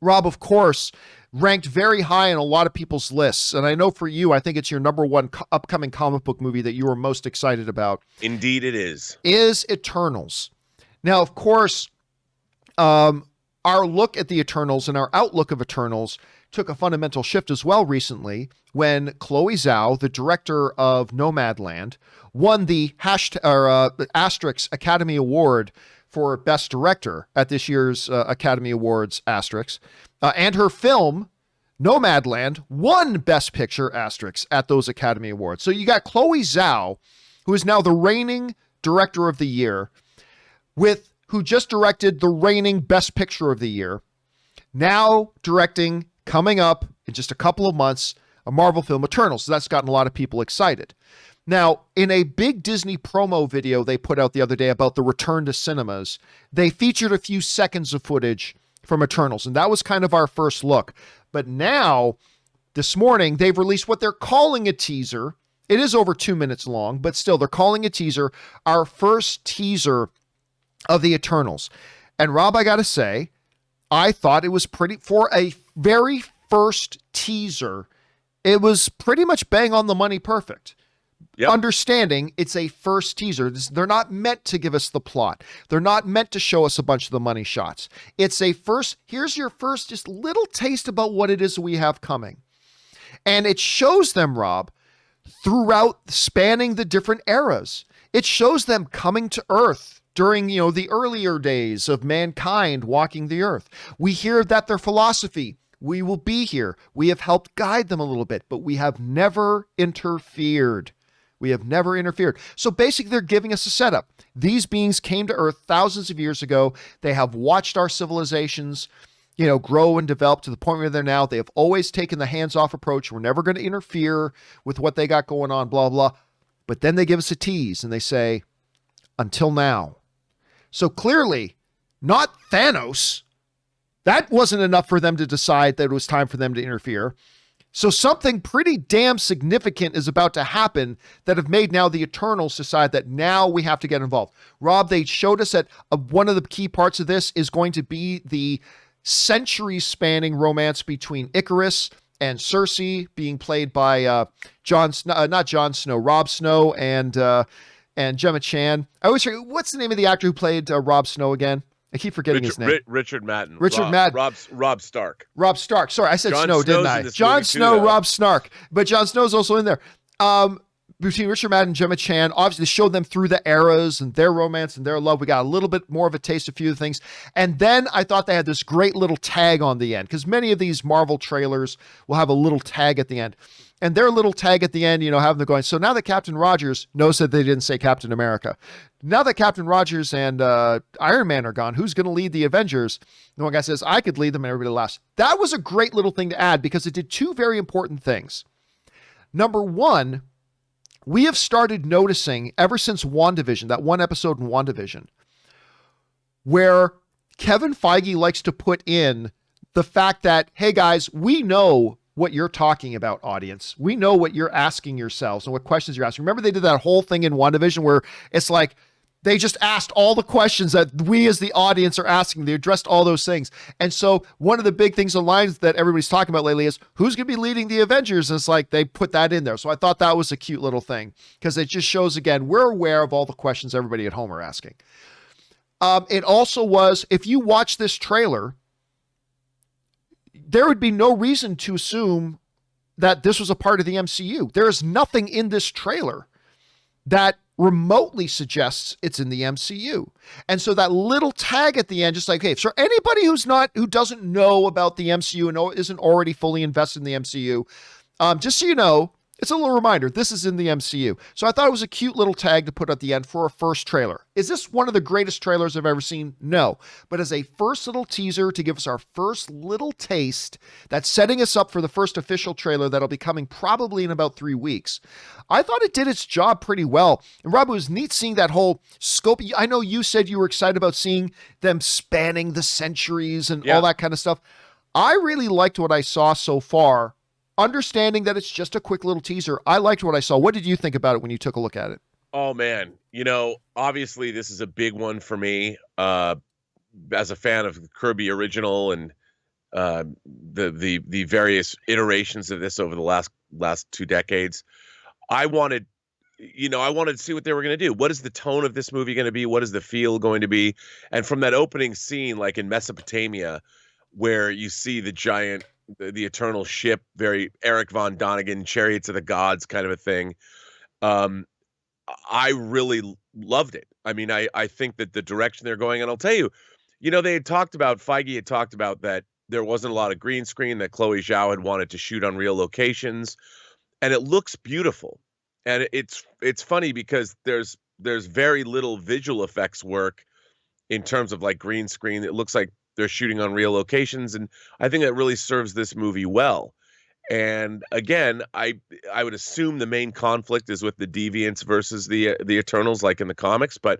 Rob, of course, ranked very high in a lot of people's lists. And I know for you, I think it's your number one upcoming comic book movie that you are most excited about. Indeed it is Eternals. Now, of course, our look at the Eternals and our outlook of Eternals took a fundamental shift as well recently when Chloe Zhao, the director of Nomadland, won the Asterix Academy Award for Best Director at this year's Academy Awards Asterix. And her film, Nomadland, won Best Picture Asterix at those Academy Awards. So you got Chloe Zhao, who is now the reigning Director of the Year, who just directed the reigning Best Picture of the Year, now directing, coming up in just a couple of months, a Marvel film, Eternals. So that's gotten a lot of people excited. Now, in a big Disney promo video they put out the other day about the return to cinemas, they featured a few seconds of footage from Eternals, and that was kind of our first look. But now, this morning, they've released what they're calling a teaser. It is over 2 minutes long, but still, they're calling a teaser, our first teaser of the Eternals. And Rob, I gotta say, I thought it was for a very first teaser, it was pretty much bang on the money perfect. Yep. Understanding it's a first teaser. They're not meant to give us the plot. They're not meant to show us a bunch of the money shots. It's a first, here's your first just little taste about what it is we have coming. And it shows them, Rob, throughout spanning the different eras. It shows them coming to Earth during, the earlier days of mankind walking the Earth. We hear that their philosophy, we will be here. We have helped guide them a little bit, but we have never interfered. We have never interfered. So basically, they're giving us a setup. These beings came to Earth thousands of years ago. They have watched our civilizations, grow and develop to the point where they're now. They have always taken the hands-off approach. We're never going to interfere with what they got going on, blah, blah. But then they give us a tease and they say, until now. So clearly, not Thanos. That wasn't enough for them to decide that it was time for them to interfere. So something pretty damn significant is about to happen that have made now the Eternals decide that now we have to get involved. Rob, they showed us that one of the key parts of this is going to be the century-spanning romance between Icarus and Cersei, being played by Rob Snow and Gemma Chan. I always forget, what's the name of the actor who played Rob Snow again? I keep forgetting his name. Richard Madden. Rob Stark. Rob Stark. Sorry, I said Jon Snow, Snow's didn't I? Jon Snow, Rob Stark. But Jon Snow's also in there. Between Richard Madden and Gemma Chan, obviously they showed them through the eras and their romance and their love. We got a little bit more of a taste of a few things. And then I thought they had this great little tag on the end, because many of these Marvel trailers will have a little tag at the end. And their little tag at the end, having them going, so now that Captain Rogers knows that they didn't say Captain America. Now that Captain Rogers and Iron Man are gone, who's going to lead the Avengers? And one guy says, I could lead them, and everybody laughs. That was a great little thing to add because it did two very important things. Number one, we have started noticing ever since WandaVision, that one episode in WandaVision, where Kevin Feige likes to put in the fact that, hey guys, we know what you're talking about, audience. We know what you're asking yourselves and what questions you're asking. Remember they did that whole thing in WandaVision where it's like they just asked all the questions that we as the audience are asking. They addressed all those things. And so one of the big things online that everybody's talking about lately is who's going to be leading the Avengers? And it's like they put that in there. So I thought that was a cute little thing because it just shows, again, we're aware of all the questions everybody at home are asking. It also was, if you watch this trailer, there would be no reason to assume that this was a part of the MCU. There is nothing in this trailer that remotely suggests it's in the MCU. And so that little tag at the end, just like, hey, for anybody who doesn't know about the MCU and isn't already fully invested in the MCU, just so you know, it's a little reminder, this is in the MCU. So I thought it was a cute little tag to put at the end for a first trailer. Is this one of the greatest trailers I've ever seen? No. But as a first little teaser to give us our first little taste, that's setting us up for the first official trailer that'll be coming probably in about 3 weeks. I thought it did its job pretty well. And Rob, it was neat seeing that whole scope. I know you said you were excited about seeing them spanning the centuries and all that kind of stuff. I really liked what I saw so far. Understanding that it's just a quick little teaser, I liked what I saw. What did you think about it when you took a look at it? Oh, man. Obviously this is a big one for me as a fan of the Kirby original and the various iterations of this over the last 2 decades. I wanted, I wanted to see what they were going to do. What is the tone of this movie going to be? What is the feel going to be? And from that opening scene, like in Mesopotamia, where you see the giant, the eternal ship, very Eric von Donigan, Chariots of the Gods kind of a thing. I really loved it. I mean, I think that the direction they're going, and I'll tell you, they had talked about, Feige had talked about that there wasn't a lot of green screen, that Chloe Zhao had wanted to shoot on real locations, and it looks beautiful. And it's funny because there's very little visual effects work in terms of like green screen. It looks like they're shooting on real locations, and I think that really serves this movie well. And again, I would assume the main conflict is with the Deviants versus the Eternals, like in the comics, but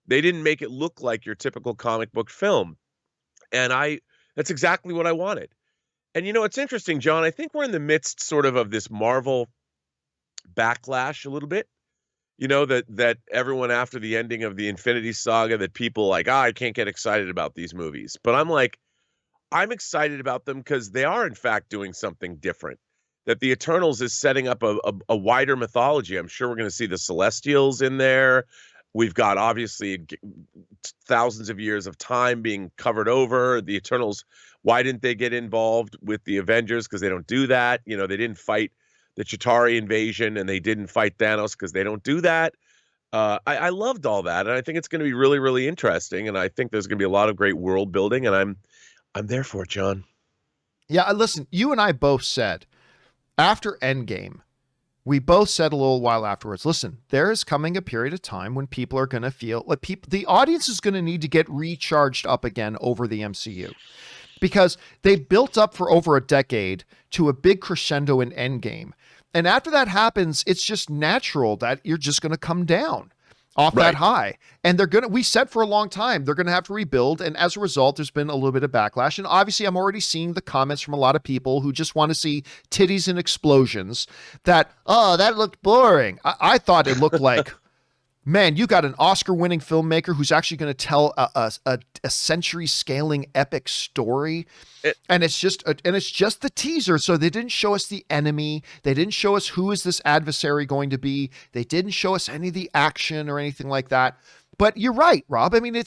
they didn't make it look like your typical comic book film. And that's exactly what I wanted. And it's interesting, John, I think we're in the midst sort of this Marvel backlash a little bit. That everyone, after the ending of the Infinity Saga, that people like, I can't get excited about these movies. But I'm excited about them because they are in fact doing something different. That the Eternals is setting up a wider mythology. I'm sure we're going to see the Celestials in there. We've got obviously thousands of years of time being covered over. The Eternals, why didn't they get involved with the Avengers? Because they don't do that. They didn't fight the Chitauri invasion, and they didn't fight Thanos because they don't do that. I loved all that, and I think it's going to be really, really interesting. And I think there's going to be a lot of great world building, and I'm there for it, John. Yeah, listen, you and I both said after Endgame, we both said a little while afterwards, listen, there is coming a period of time when people are going to feel like the audience is going to need to get recharged up again over the MCU, because they built up for over a decade to a big crescendo in Endgame. And after that happens, it's just natural that you're just going to come down off that high. And we said for a long time, they're going to have to rebuild. And as a result, there's been a little bit of backlash. And obviously I'm already seeing the comments from a lot of people who just want to see titties and explosions that looked boring. I thought it looked like, man, you got an Oscar-winning filmmaker who's actually going to tell a century-scaling epic story, and it's just the teaser. So they didn't show us the enemy. They didn't show us who is this adversary going to be. They didn't show us any of the action or anything like that. But you're right, Rob. I mean,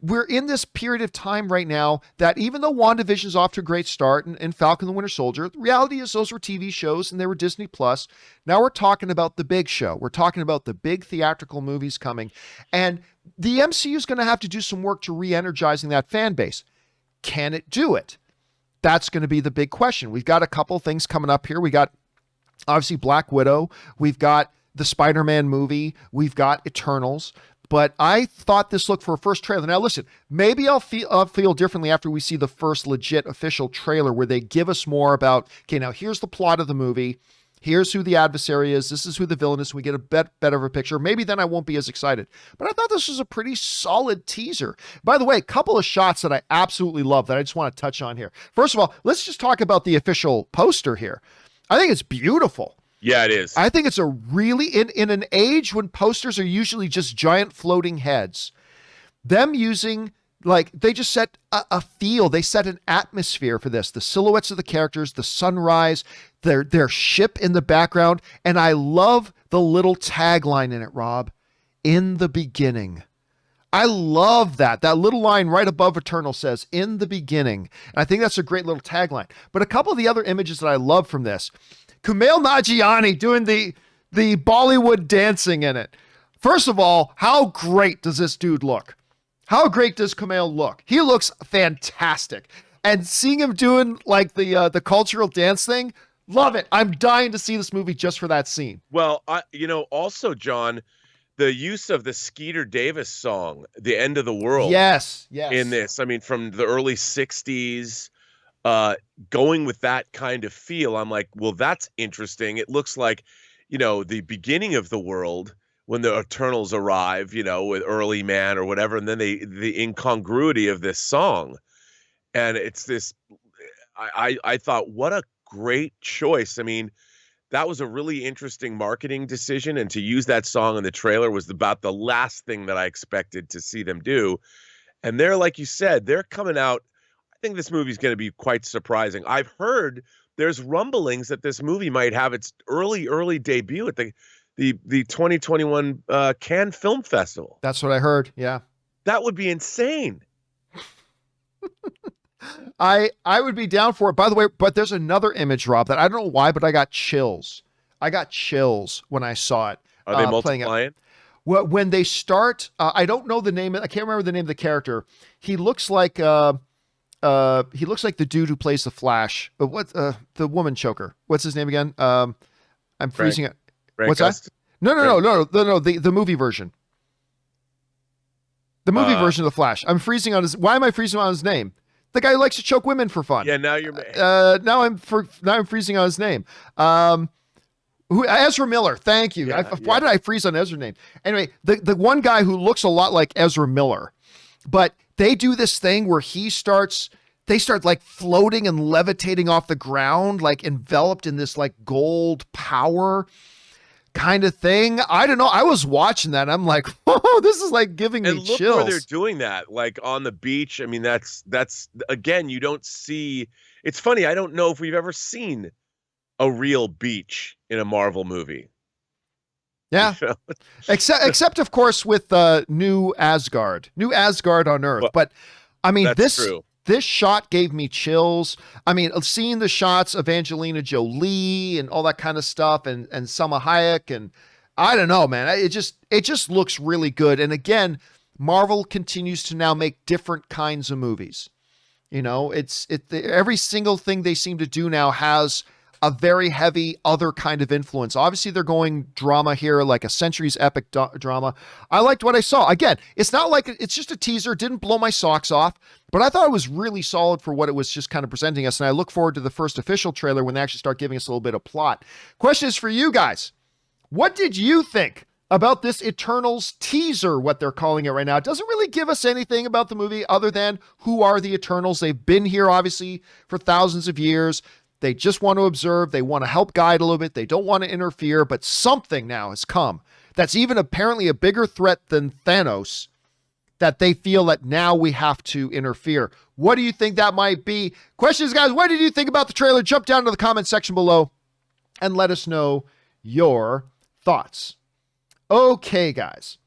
we're in this period of time right now that even though WandaVision's off to a great start and Falcon and the Winter Soldier, the reality is those were TV shows and they were Disney Plus. Now we're talking about the big show. We're talking about the big theatrical movies coming. And the MCU is going to have to do some work to re-energizing that fan base. Can it do it? That's going to be the big question. We've got a couple things coming up here. We got obviously Black Widow. We've got the Spider-Man movie. We've got Eternals. But I thought this looked for a first trailer. Now, listen, maybe I'll feel differently after we see the first legit official trailer where they give us more about, okay, now here's the plot of the movie. Here's who the adversary is. This is who the villain is. We get a bit better of a picture. Maybe then I won't be as excited. But I thought this was a pretty solid teaser. By the way, a couple of shots that I absolutely love that I just want to touch on here. First of all, let's just talk about the official poster here. I think it's beautiful. Yeah, it is. I think it's a really, in an age when posters are usually just giant floating heads, them using, like, they just set a feel. They set an atmosphere for this. The silhouettes of the characters, the sunrise, their ship in the background. And I love the little tagline in it, Rob. In the beginning. I love that. That little line right above Eternal says, in the beginning. And I think that's a great little tagline. But a couple of the other images that I love from this, Kumail Nanjiani doing the Bollywood dancing in it. First of all, how great does this dude look? How great does Kumail look? He looks fantastic. And seeing him doing like the cultural dance thing, love it. I'm dying to see this movie just for that scene. Well, also, John, the use of the Skeeter Davis song, The End of the World. Yes. In this, I mean, from the early 60s, going with that kind of feel, I'm like, well, that's interesting. It looks like, the beginning of the world when the Eternals arrive, with Early Man or whatever, and then the incongruity of this song. And it's this, I thought, what a great choice. I mean, that was a really interesting marketing decision, and to use that song in the trailer was about the last thing that I expected to see them do. And they're, like you said, they're coming out. think this movie's going to be quite surprising. I've heard there's rumblings that this movie might have its early debut at the 2021 Cannes Film Festival. That's what I heard. Yeah. That would be insane. I would be down for it. By the way, but there's another image, Rob, that I don't know why, but I got chills. I got chills when I saw it. Are they multiplying? Well, when they start, I don't know the name. I can't remember the name of the character. He looks like the dude who plays the Flash. What the woman choker? What's his name again? I'm freezing it. What's that? No. The movie version. The movie version of the Flash. I'm freezing on his. Why am I freezing on his name? The guy who likes to choke women for fun. Yeah, now you're. Now I'm freezing on his name. Ezra Miller. Thank you. Why did I freeze on Ezra's name? Anyway, the one guy who looks a lot like Ezra Miller, but they do this thing where they start like floating and levitating off the ground, like enveloped in this like gold power kind of thing. I don't know. I was watching that. I'm like, oh, this is like giving me chills. And look where they're doing that, like on the beach. I mean, that's again, you don't see. It's funny. I don't know if we've ever seen a real beach in a Marvel movie. Yeah. You know? except of course with New Asgard on Earth. Well, but I mean, this shot gave me chills. I mean, seeing the shots of Angelina Jolie and all that kind of stuff and Salma Hayek, and I don't know, man, it just looks really good. And again, Marvel continues to now make different kinds of movies. You know, every single thing they seem to do now has a very heavy other kind of influence. Obviously, they're going drama here, like a centuries epic drama. I liked what I saw. Again, it's not like it's just a teaser. It didn't blow my socks off, but I thought it was really solid for what it was just kind of presenting us. And I look forward to the first official trailer when they actually start giving us a little bit of plot. Question is for you guys. What did you think about this Eternals teaser, what they're calling it right now? It doesn't really give us anything about the movie other than who are the Eternals. They've been here, obviously, for thousands of years. They just want to observe. They want to help guide a little bit. They don't want to interfere, but something now has come that's even apparently a bigger threat than Thanos, that they feel that now we have to interfere. What do you think that might be? Questions, guys. What did you think about the trailer? Jump down to the comment section below and let us know your thoughts. Okay, guys.